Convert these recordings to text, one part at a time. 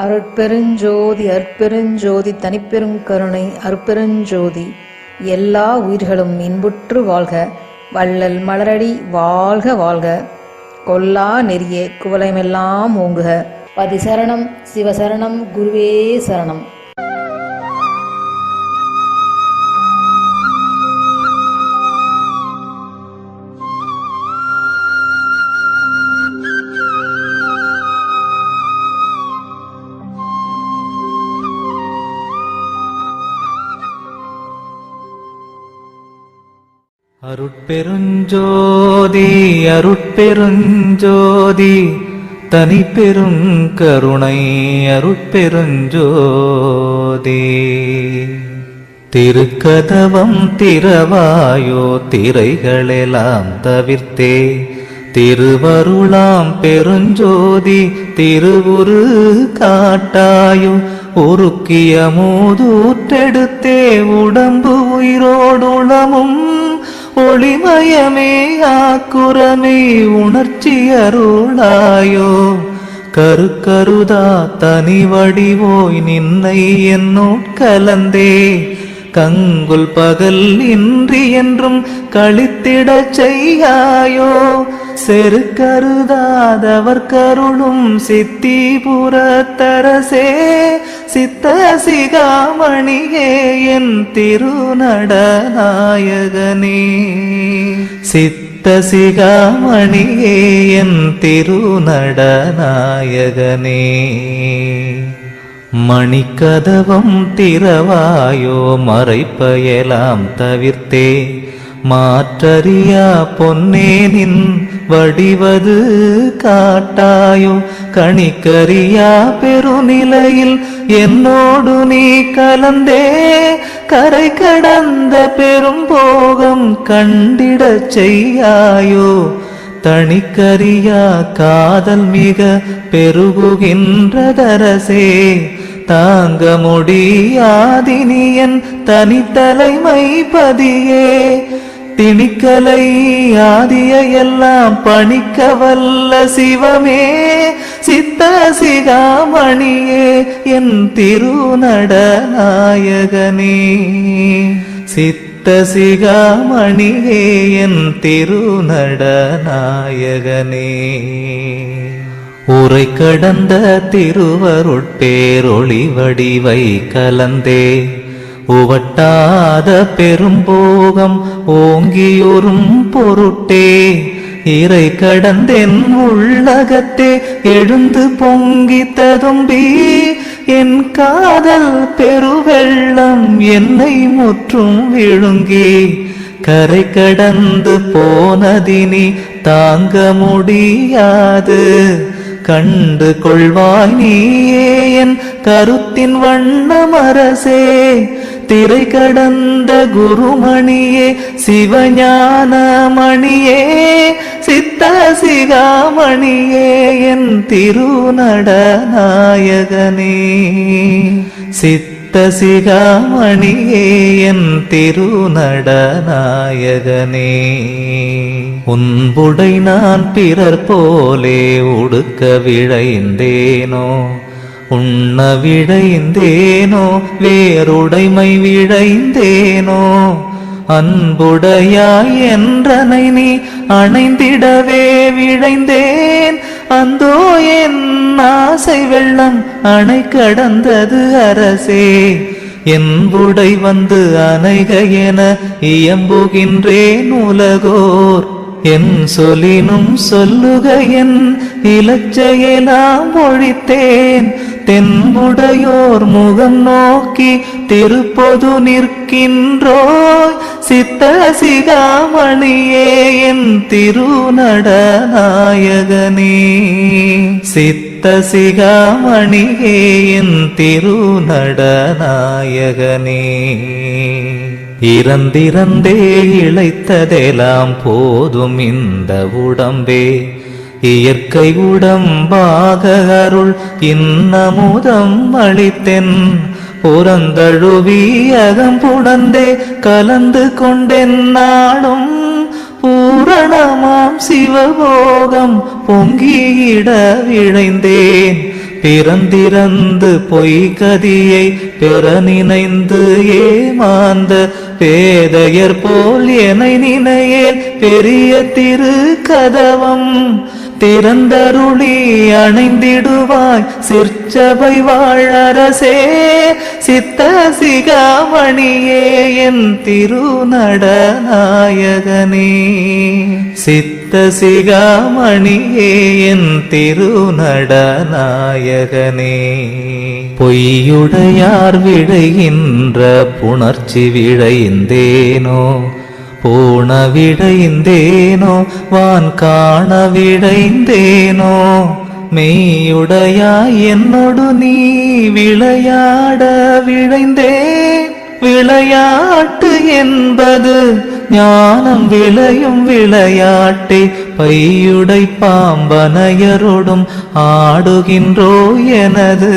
அருட்பெருஞ்சோதி அற்பெருஞ்சோதி தனிப்பெருங்கருணை அருட்பெருஞ்சோதி. எல்லா உயிர்களும் இன்புற்று வாழ்க, வள்ளல் மலரடி வாழ்க வாழ்க. கொல்லா நெறிய குவலயமெல்லாம் ஓங்குக. பதிசரணம் சிவசரணம் குருவே சரணம். அருட்பெருஞ்சோதி அருட்பெருஞ்சோதி தனிப்பெருங்கருணை அருட்பெருஞ்சோதி. திருக்கதவம் திறவாயோ திரைகளெல்லாம் தவிர்த்தே, திருவருளாம் பெருஞ்சோதி திருவுரு காட்டாயோ. உருக்கிய மூதூற்றெடுத்தே உடம்பு உயிரோடுளமும் ஒளிமயமே ஆக்குரமே உணர்ச்சி அருளாயோ. கருக்கருதா தனி வடிவோய் நின்னை என்னோட்கலந்தே, கங்குல் பகல் இன்றி என்றும் கழித்திடச் செய்யாயோ. செருக்கருதாதவர் கருளும் சித்திபுரத்தரசே, சித்த சிகாமணியே என் திருநடநாயகனே. சித்த சிகாமணியே என் திருநடநாயகனே. மணிக்கதவம் திறவாயோ மறைப்பயலாம் தவிர்த்தே, மாற்றறியா பொன்னே நின் வடிவது காட்டாயோ. கணிக்கறியா பெருநிலையில் என்னோடு நீ கலந்தே, கரை கடந்த பெரும் போகம் கண்டிடச் செய்யாயோ. தணிக்கறியா காதல் மிக பெருகுகின்றதரசே, தாங்க முடியாதினியன் தனித்தலைமை பதியே. திணிக்கலை ஆதிய எல்லாம் பணிக்க வல்ல சிவமே, சித்த சிகாமணியே என் திருநடநாயகனே. சித்த சிகாமணியே என் திருநடநாயகனே. உரை கடந்த திருவருட்பேரொளி வடிவை கலந்தே, உவட்டாத பெரும்போகம் ஓங்கியுறும் பொருட்டே. இறை கடந்தென் உள்ளகத்தே எழுந்து பொங்கி ததும்பி, என் காதல் பெருவெள்ளம் என்னை முற்றும் விழுங்கி. கரை கடந்து போனதினி தாங்க முடியாது, கண்டு கொள்வாய் நீயே என் கருத்தின் வண்ணமரசே. திரை கடந்த குருமணியே சிவஞானமணியே, சித்த சிகாமணியே என் திருநடநாயகனே. சித்த சிகாமணியே என் திருநடநாயகனே. உன்புடை நான் பிறர் போலே உடுக்க விழைந்தேனோ, உண்ண விழைந்தேனோ வேறுடைமை விழைந்தேனோ. அன்புடையாய் என்றனை நீ அணைந்திடவே விழைந்தேன், அந்தோ என் ஆசை வெள்ளம் அணை கடந்தது அரசே. என்புடை வந்து அணைக என இயம்புகின்றேன் உலகோர், என் சொல்லினும் சொல்லுக என் இலச்சையெல்லாம் ஒழித்தேன். தென்புடையோர் முகம் நோக்கி திருப்பொது நிற்கின்றோய், சித்த சிகாமணியே என் திருநடநாயகனே. சித்த சிகாமணியே என் திருநடநாயகனே. இறந்திறந்தே இழைத்ததெல்லாம் போதும் இந்த உடம்பே, இயற்கை உடம்பாக அருள் இன்னமுதம் அளித்தென். புறந்தழுவி அகம்புடந்தே கலந்து கொண்டென் நாடும், பூரணமாம் சிவபோகம் பொங்கியிட விழைந்தேன். பிறந்திறந்து பொய்கதியை பெற நினைந்து ஏமாந்த பேதையர் போல் எனை நினையேல் பெரிய திரு கதவம் திறந்தருளி அணைந்திடுவாய் சிற்சபை வாழரசே சித்த சிகாமணியே என் திருநடநாயகனே சித்த சிகாமணியே என் திருநடநாயகனே பொய்யுடையார் விடைகின்ற புணர்ச்சி விழைந்தேனோ பூண விடைந்தேனோ வான் காண விடைந்தேனோ மெய்யுடையாய் என்னொடு நீ விளையாட விழைந்தேன் விளையாட்டு என்பது ஞானம் விளையும் விளையாட்டே பையுடை பாம்பனையரோடும் ஆடுகின்றோ எனது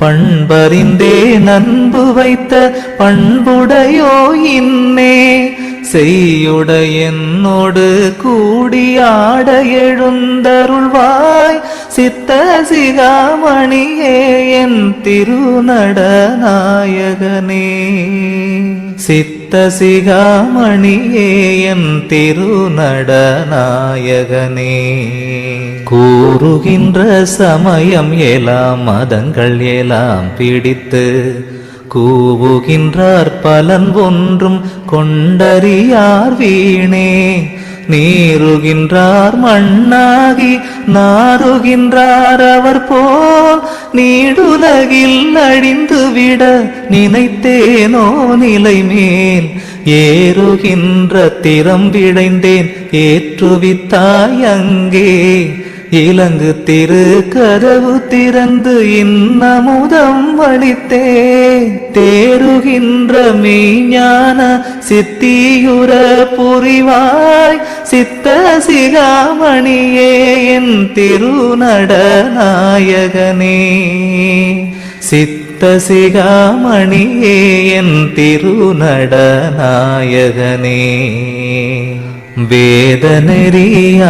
பண்பறிந்தே நண்பு வைத்த பண்புடையோ இன்னே செய்யுடையனோடு கூடியாட எழுந்தருள்வாய் சித்த சிகாமணியே என் திருநடநாயகனே சித்த சிகாமணியே என் திருநடநாயகனே கூறுகின்ற சமயம் எல்லாம் மதங்கள் எல்லாம் பிடித்து கூவுகின்றார் பலன் ஒன்றும் கொண்டறியார் வீணே நீருகின்றார் மண்ணாகி நாருகின்றார் அவர் போல் நீடுலகில் அழிந்துவிட நினைத்தேனோ நிலை மேல் ஏறுகின்ற திறம் விழைந்தேன் ஏற்றுவித்தாய் அங்கே இலங்கு திரு கதவு திறந்து இன்னமுதம் அளித்தே தேறுகின்ற மெய்ஞான சித்தியுற புரிவாய் சித்த சிகாமணியே என் திருநடநாயகனே சித்த சிகாமணியே என் திருநடநாயகனே வேத நெறியா